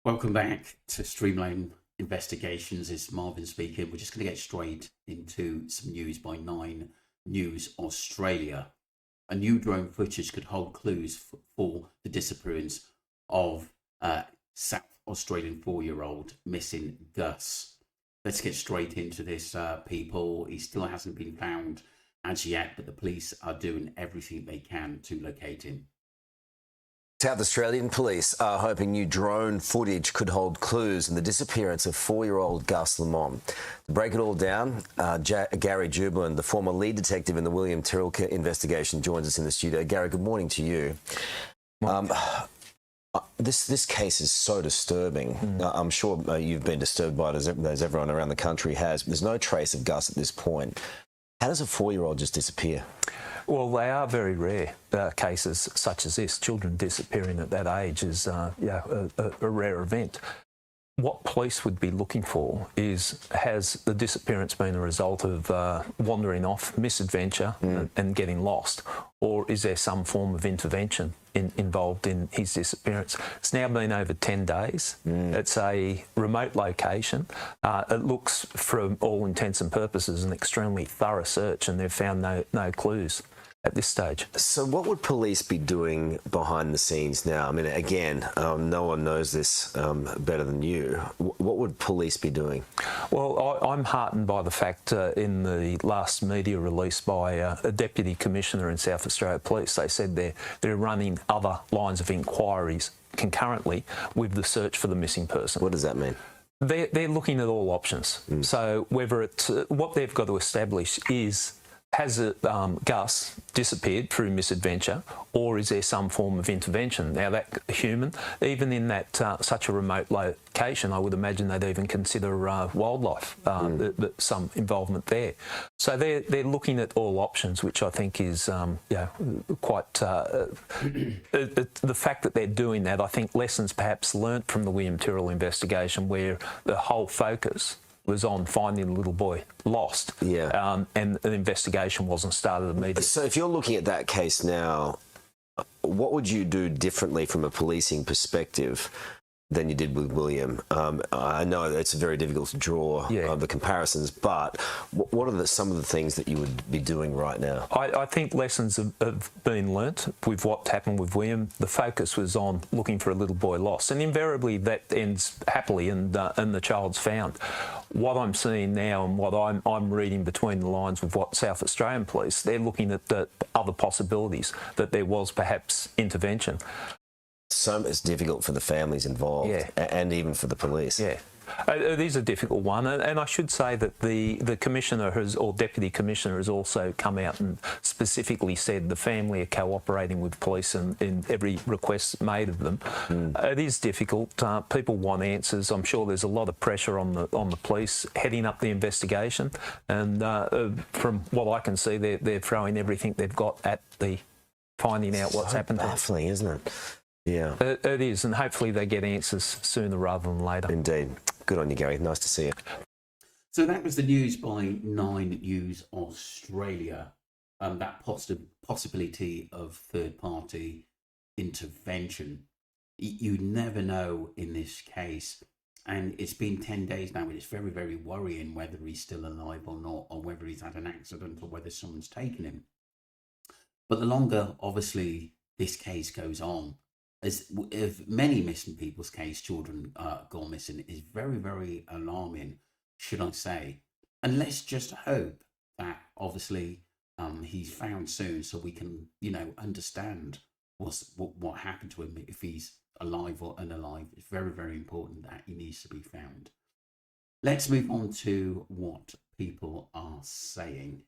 Welcome back to Streamline Investigations. It's Marvin speaking. We're just going to get straight into some news by 9 News Australia. A new drone footage could hold clues for the disappearance of South Australian 4-year-old missing Gus. Let's get straight into this, people. He still hasn't been found as yet, but the police are doing everything they can to locate him. South Australian police are hoping new drone footage could hold clues in the disappearance of 4-year-old Gus Lamont. To break it all down, Gary Jubilant, the former lead detective in the William Tyrrell investigation, joins us in the studio. Gary, good morning to you. This case is so disturbing. I'm sure you've been disturbed by it, as everyone around the country has. There's no trace of Gus at this point. How does a 4-year-old just disappear? Well, they are very rare cases such as this. Children disappearing at that age is a rare event. What police would be looking for is, has the disappearance been a result of wandering off, misadventure and getting lost? Or is there some form of intervention involved in his disappearance? It's now been over 10 days. It's a remote location. It looks, from all intents and purposes, an extremely thorough search, and they've found no clues at this stage. So what would police be doing behind the scenes now? I mean, again, no one knows this better than you. What would police be doing? Well, I'm heartened by the fact in the last media release by a Deputy Commissioner in South Australia Police, they said they're running other lines of inquiries concurrently with the search for the missing person. What does that mean? They're looking at all options. So whether it's what they've got to establish is, has Gus disappeared through misadventure, or is there some form of intervention? Now, that human, even in that such a remote location, I would imagine they'd even consider wildlife, some involvement there. So they're looking at all options, which I think is quite... the fact that they're doing that, I think lessons perhaps learnt from the William Tyrrell investigation, where the whole focus was on finding the little boy lost, and the investigation wasn't started immediately. So if you're looking at that case now, what would you do differently from a policing perspective than you did with William? I know it's very difficult to draw the comparisons, but what are some of the things that you would be doing right now? I think lessons have been learnt with what happened with William. The focus was on looking for a little boy lost, and invariably that ends happily, and the child's found. What I'm seeing now, and what I'm reading between the lines with what South Australian Police, they're looking at the other possibilities, that there was perhaps intervention. So it's difficult for the families involved, and even for the police. Yeah, it is a difficult one, and I should say that the Commissioner or Deputy Commissioner has also come out and specifically said the family are cooperating with police in every request made of them. It is difficult. People want answers. I'm sure there's a lot of pressure on the police heading up the investigation, and from what I can see, they're throwing everything they've got at the finding out what's happened. Baffling, isn't it? Yeah. It is, and hopefully they get answers sooner rather than later. Indeed. Good on you, Gary. Nice to see you. So that was the news by 9 News Australia. That possibility of third-party intervention. You never know in this case, and it's been 10 days now, and it's very, very worrying whether he's still alive or not, or whether he's had an accident, or whether someone's taken him. But the longer, obviously, this case goes on, as if many missing people's case, children gone missing, is very, very alarming, should I say. And let's just hope that obviously he's found soon, so we can, understand what happened to him, if he's alive or unalive. It's very, very important that he needs to be found. Let's move on to what people are saying.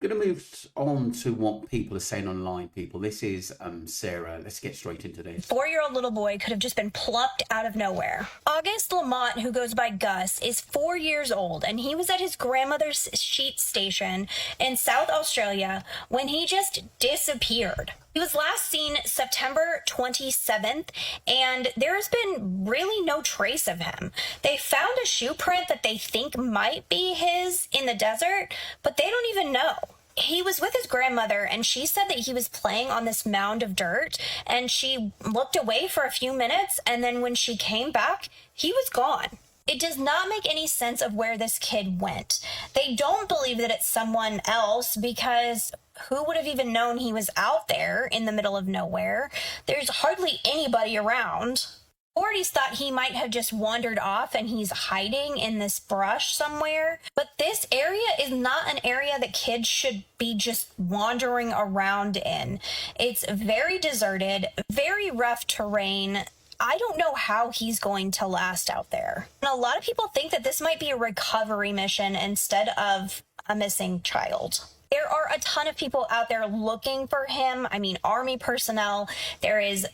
Going to move on to what people are saying online, people. This is Sarah. Let's get straight into this. 4-year-old little boy could have just been plucked out of nowhere. August Lamont, who goes by Gus, is 4 years old, and he was at his grandmother's sheep station in South Australia when he just disappeared. He was last seen September 27th, and there's been really no trace of him. They found a shoe print that they think might be his in the desert, but they don't even know. He was with his grandmother, and she said that he was playing on this mound of dirt, and she looked away for a few minutes, and then when she came back, he was gone. It does not make any sense of where this kid went. They don't believe that it's someone else, because who would have even known he was out there in the middle of nowhere? There's hardly anybody around. Authorities thought he might have just wandered off and he's hiding in this brush somewhere. But this area is not an area that kids should be just wandering around in. It's very deserted, very rough terrain. I don't know how he's going to last out there. And a lot of people think that this might be a recovery mission instead of a missing child. There are a ton of people out there looking for him. I mean, army personnel. There is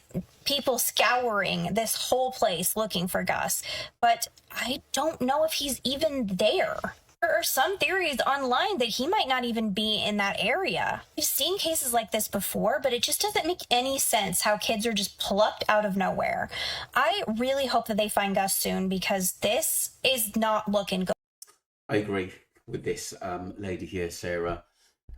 people scouring this whole place looking for Gus. But I don't know if he's even there. There are some theories online that he might not even be in that area. We've seen cases like this before, but it just doesn't make any sense how kids are just plucked out of nowhere. I really hope that they find Gus soon, because this is not looking good. I agree with this lady here, Sarah.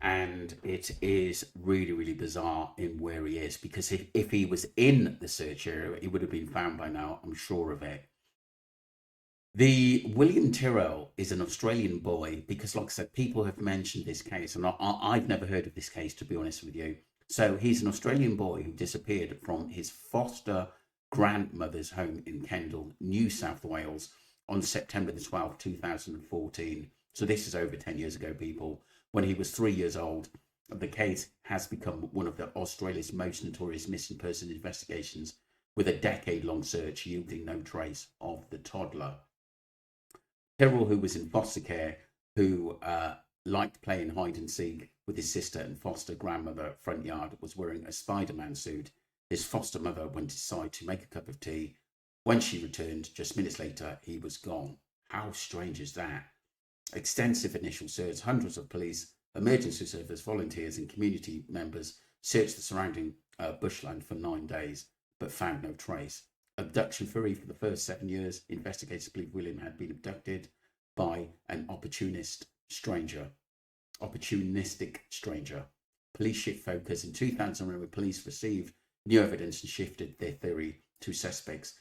And it is really, really bizarre in where he is, because if he was in the search area, he would have been found by now, I'm sure of it. The William Tyrrell is an Australian boy, because like I said, people have mentioned this case, and I've never heard of this case, to be honest with you. So he's an Australian boy who disappeared from his foster grandmother's home in Kendal, New South Wales, on September the 12th, 2014. So this is over 10 years ago, people. When he was 3 years old. The case has become one of Australia's most notorious missing person investigations, with a decade-long search yielding no trace of the toddler. Tyrrell, who was in foster care, who liked playing hide and seek with his sister and foster grandmother front yard, was wearing a Spider-Man suit. His foster mother went inside to make a cup of tea. When she returned, just minutes later, he was gone. How strange is that? Extensive initial search, hundreds of police, emergency service volunteers and community members searched the surrounding bushland for 9 days, but found no trace. Abduction free for the first 7 years, investigators believe William had been abducted by an opportunistic stranger. Police shift focus. In 2000, when police received new evidence and shifted their theory to suspects,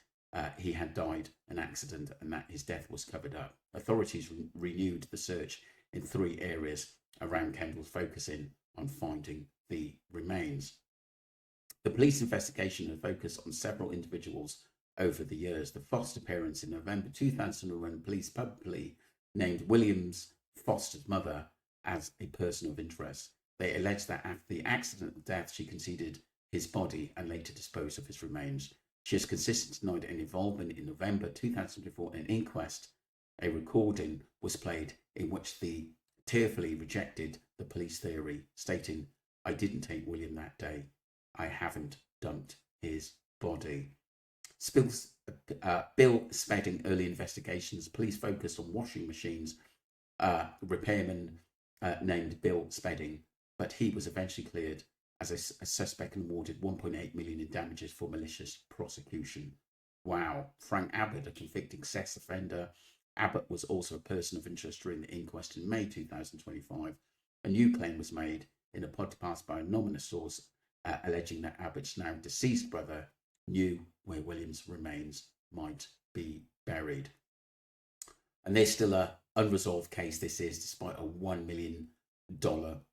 he had died an accident and that his death was covered up. Authorities renewed the search in 3 areas around Kendal, focusing on finding the remains. The police investigation had focused on several individuals over the years. The foster parents in November 2001, police publicly named William's foster mother as a person of interest. They alleged that after the accidental death, she conceded his body and later disposed of his remains. She has consistently denied any involvement. In November 2004, an inquest, a recording was played in which they tearfully rejected the police theory, stating, "I didn't take William that day. I haven't dumped his body." Bill Spedding early investigations. Police focused on washing machines. Repairman named Bill Spedding, but he was eventually cleared as a suspect and awarded $1.8 million in damages for malicious prosecution. Wow. Frank Abbott, a convicted sex offender. Abbott was also a person of interest during the inquest in May 2025. A new claim was made in a podcast by an anonymous source, alleging that Abbott's now deceased brother knew where William's remains might be buried. And there's still an unresolved case, this is, despite a $1 million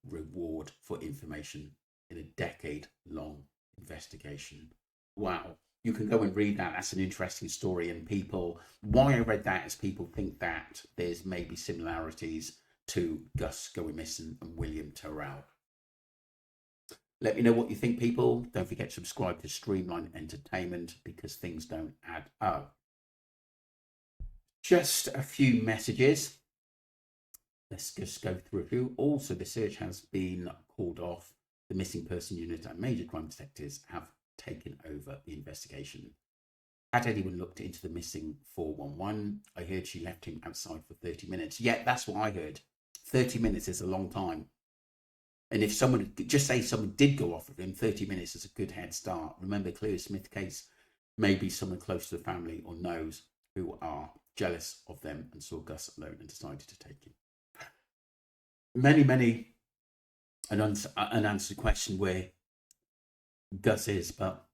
reward for information in a decade-long investigation. Wow. You can go and read that. That's an interesting story. And people, why I read that is people think that there's maybe similarities to Gus going missing and William Tyrrell. Let me know what you think, people. Don't forget to subscribe to Streamline Entertainment, because things don't add up. Just a few messages. Let's just go through a few. Also, the search has been called off. The missing person unit and major crime detectives have taken over the investigation. Had anyone looked into the missing 411? I heard she left him outside for 30 minutes. Yeah, that's what I heard. 30 minutes is a long time. And if someone, just say someone did go off of him, 30 minutes is a good head start. Remember, Cleo Smith case, maybe someone close to the family or knows who are jealous of them and saw Gus alone and decided to take him. Many an unanswered question where Gus is, but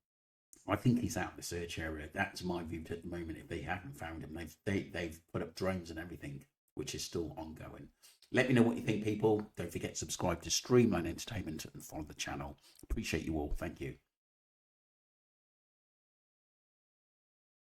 I think he's out of the search area. That's my view at the moment. If they haven't found him, they've put up drones and everything, which is still ongoing. Let me know what you think, people. Don't forget to subscribe to Streamline Entertainment and follow the channel. Appreciate you all. Thank you.